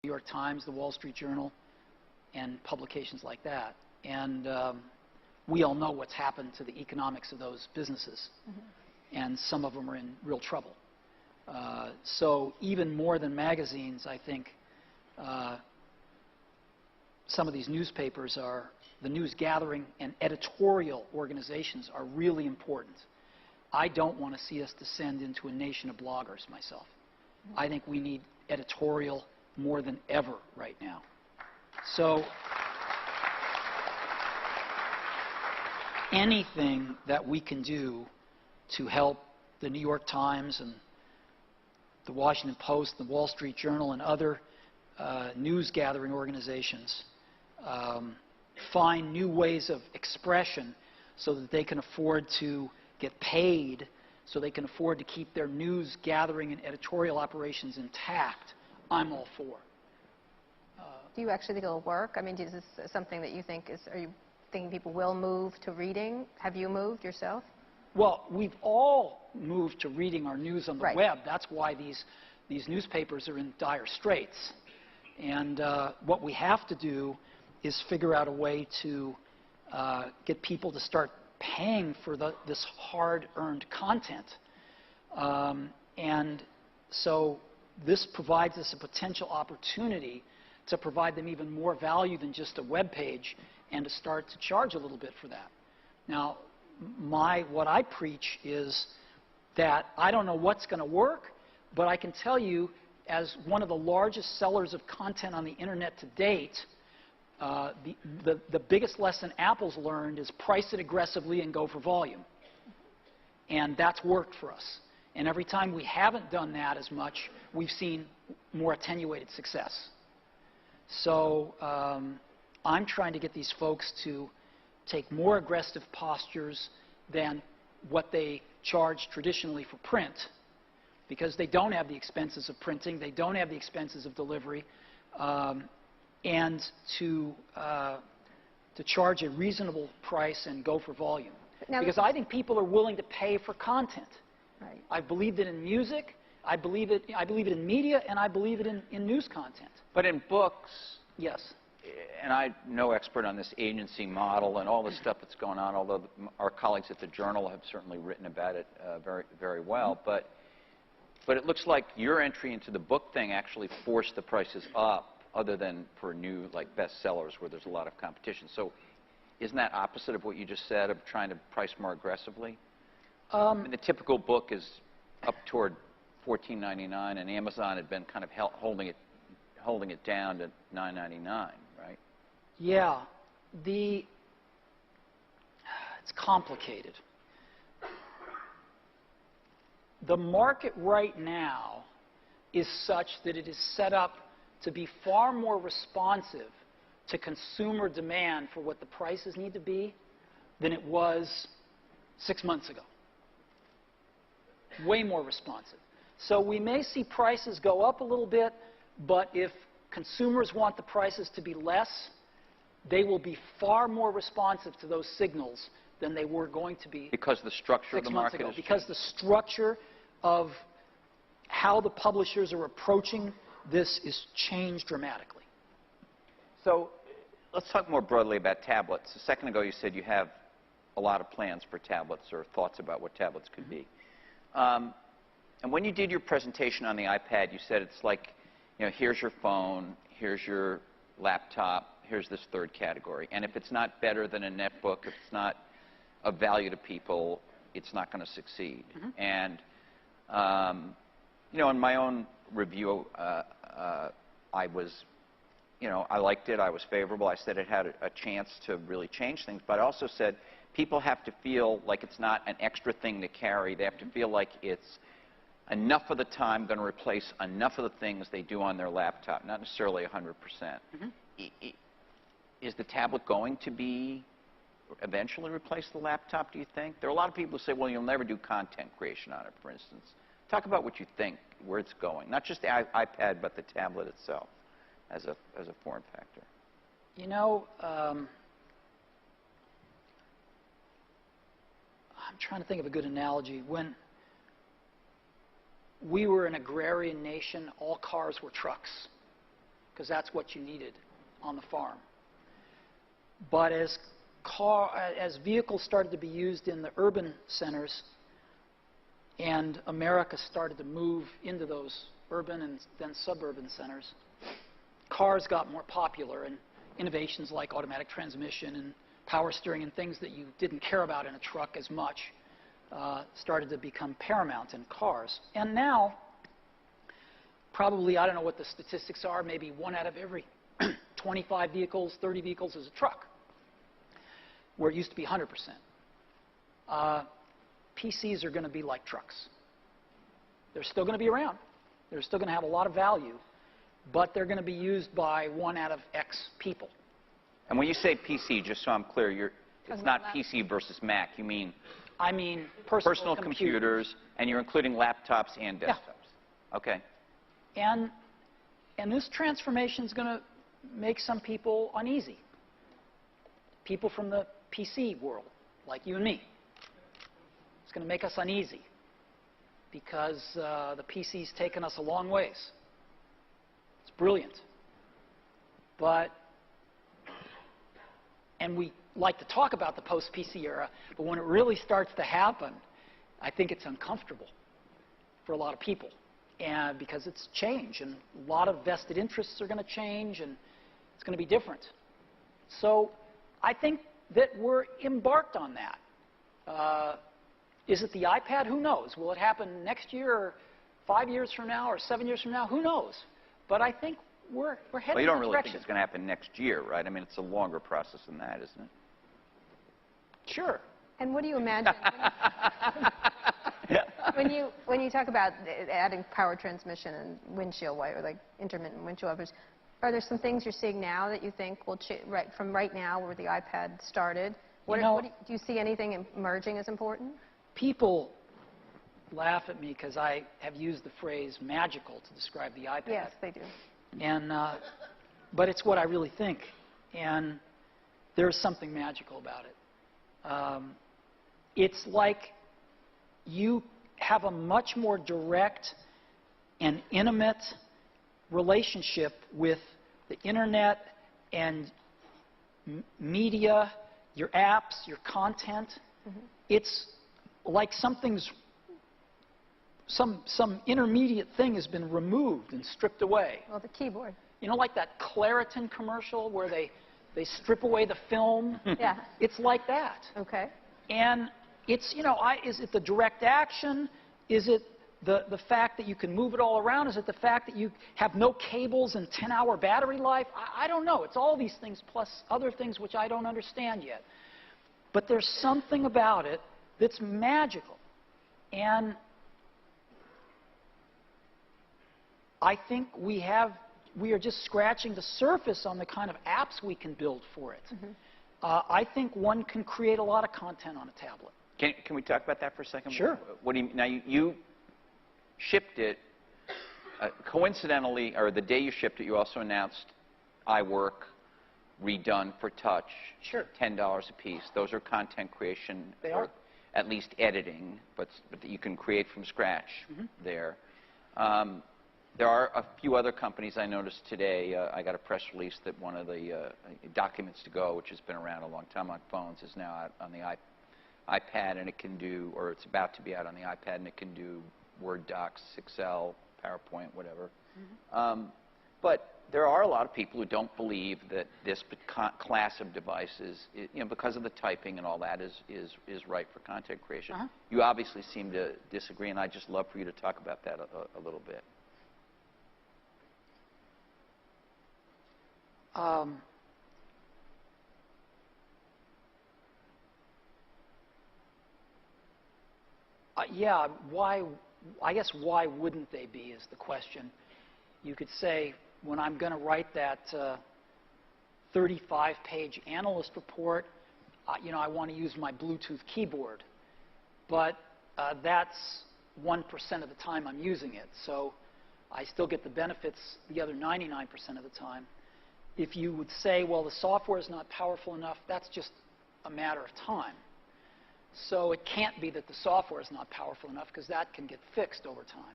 New York Times, the Wall Street Journal, and publications like that. And we all know what's happened to the economics of those businesses. And some of them are in real trouble. So even more than magazines, I think some of these newspapers are, the news gathering and editorial organizations are really important. I don't want to see us descend into a nation of bloggers myself. I think we need editorial more than ever right now. So anything that we can do to help the New York Times and the Washington Post, the Wall Street Journal, and other news gathering organizations find new ways of expression so that they can afford to get paid, so they can afford to keep their news gathering and editorial operations intact, I'm all for. Do you actually think it'll work? I mean, is this something that you think is, are you thinking people will move to reading? Have you moved yourself? Well, we've all moved to reading our news on the web. That's why these newspapers are in dire straits. And what we have to do is figure out a way to get people to start paying for this hard-earned content. And so this provides us a potential opportunity to provide them even more value than just a web page and to start to charge a little bit for that. Now, what I preach is that I don't know what's going to work, but I can tell you, as one of the largest sellers of content on the internet to date, the biggest lesson Apple's learned is price it aggressively and go for volume. And that's worked for us. And every time we haven't done that as much, we've seen more attenuated success. So I'm trying to get these folks to take more aggressive postures than what they charge traditionally for print, because they don't have the expenses of printing, they don't have the expenses of delivery, and to charge a reasonable price and go for volume. Now, because I think people are willing to pay for content. Right. I believe it in music, I believe it in media, and I believe it in news content. But in books, yes. And I'm no expert on this agency model and all the stuff that's going on, although our colleagues at the Journal have certainly written about it very, very well. But it looks like your entry into the book thing actually forced the prices up, other than for new, like, bestsellers where there's a lot of competition. So isn't that opposite of what you just said, of trying to price more aggressively? I mean, the typical book is up toward $14.99, and Amazon had been kind of holding it down to $9.99, right? Yeah. It's complicated. The market right now is such that it is set up to be far more responsive to consumer demand for what the prices need to be than it was 6 months ago. Way more responsive. So we may see prices go up a little bit, but if consumers want the prices to be less, they will be far more responsive to those signals than they were going to be because the structure of the market is because the structure of how the publishers are approaching this is changed dramatically. So let's talk more broadly about tablets. A second ago you said you have a lot of plans for tablets or thoughts about what tablets could be. And when you did your presentation on the iPad, you said it's like, you know, here's your phone, here's your laptop, here's this third category. And if it's not better than a netbook, if it's not of value to people, it's not going to succeed. And, you know, in my own review, I was, you know, I liked it, I was favorable. I said it had a chance to really change things. But I also said people have to feel like it's not an extra thing to carry. They have to feel like it's enough of the time going to replace enough of the things they do on their laptop, not necessarily 100%. Is the tablet going to be eventually replace the laptop, do you think? There are a lot of people who say, well, you'll never do content creation on it, for instance. Talk about what you think, where it's going. Not just the iPad, but the tablet itself as a form factor. You know, I'm trying to think of a good analogy. When we were an agrarian nation, all cars were trucks. because that's what you needed on the farm. But as vehicles started to be used in the urban centers and America started to move into those urban and then suburban centers, cars got more popular, and innovations like automatic transmission and power steering and things that you didn't care about in a truck as much started to become paramount in cars. And now, probably, I don't know what the statistics are, maybe 1 out of every 25 vehicles, 30 vehicles is a truck, where it used to be 100%. PCs are going to be like trucks. They're still going to be around. They're still going to have a lot of value, but they're going to be used by 1 out of X people. And when you say PC, just so I'm clear, it's not PC versus Mac. You mean I mean personal computers, and you're including laptops and desktops. Yeah. Okay. And this transformation is going to make some people uneasy. People from the PC world, like you and me. It's going to make us uneasy because the PC's taken us a long ways. It's brilliant. And we like to talk about the post-PC era, but when it really starts to happen, I think it's uncomfortable for a lot of people. And because it's change, and a lot of vested interests are going to change, and it's going to be different. So I think that we're embarked on that. Is it the iPad? Who knows? Will it happen next year, or 5 years from now, or 7 years from now? Who knows? But I think we're heading in that direction. Well, you don't really think it's going to happen next year, right? I mean, it's a longer process than that, isn't it? Sure. And what do you imagine? When you talk about adding power transmission and windshield wiper, like intermittent windshield wipers, are there some things you're seeing now that you think will change from right now where the iPad started? Do you see anything emerging as important? People laugh at me because I have used the phrase magical to describe the iPad. Yes, they do. But it's what I really think. And there's something magical about it. It's like you have a much more direct and intimate relationship with the internet and media, your apps, your content. Mm-hmm. It's like some intermediate thing has been removed and stripped away. Well, the keyboard. You know, like that Claritin commercial where they strip away the film? Yeah. It's like that. Okay. And it's, is it the direct action? Is it the fact that you can move it all around? Is it the fact that you have no cables and 10-hour battery life? I don't know. It's all these things plus other things which I don't understand yet. But there's something about it that's magical. And I think we are just scratching the surface on the kind of apps we can build for it. Mm-hmm. I think one can create a lot of content on a tablet. Can we talk about that for a second? Sure. Now you shipped it, coincidentally, or the day you shipped it, you also announced iWork redone for touch. Sure. $10 a piece. Those are content creation. They are. At least editing, but that you can create from scratch. Mm-hmm. There. There are a few other companies I noticed today. I got a press release that one of the Documents to Go, which has been around a long time on phones, is now out on the iPad, and it can do, or it's about to be out on the iPad, and it can do Word docs, Excel, PowerPoint, whatever. Mm-hmm. But there are a lot of people who don't believe that this class of devices, because of the typing and all that, is right for content creation. Uh-huh. You obviously seem to disagree, and I'd just love for you to talk about that a little bit. Yeah, I guess why wouldn't they be is the question. You could say, when I'm going to write that 35-page analyst report, I want to use my Bluetooth keyboard. But that's 1% of the time I'm using it. So I still get the benefits the other 99% of the time. If you would say, well, the software is not powerful enough, that's just a matter of time. So it can't be that the software is not powerful enough, because that can get fixed over time.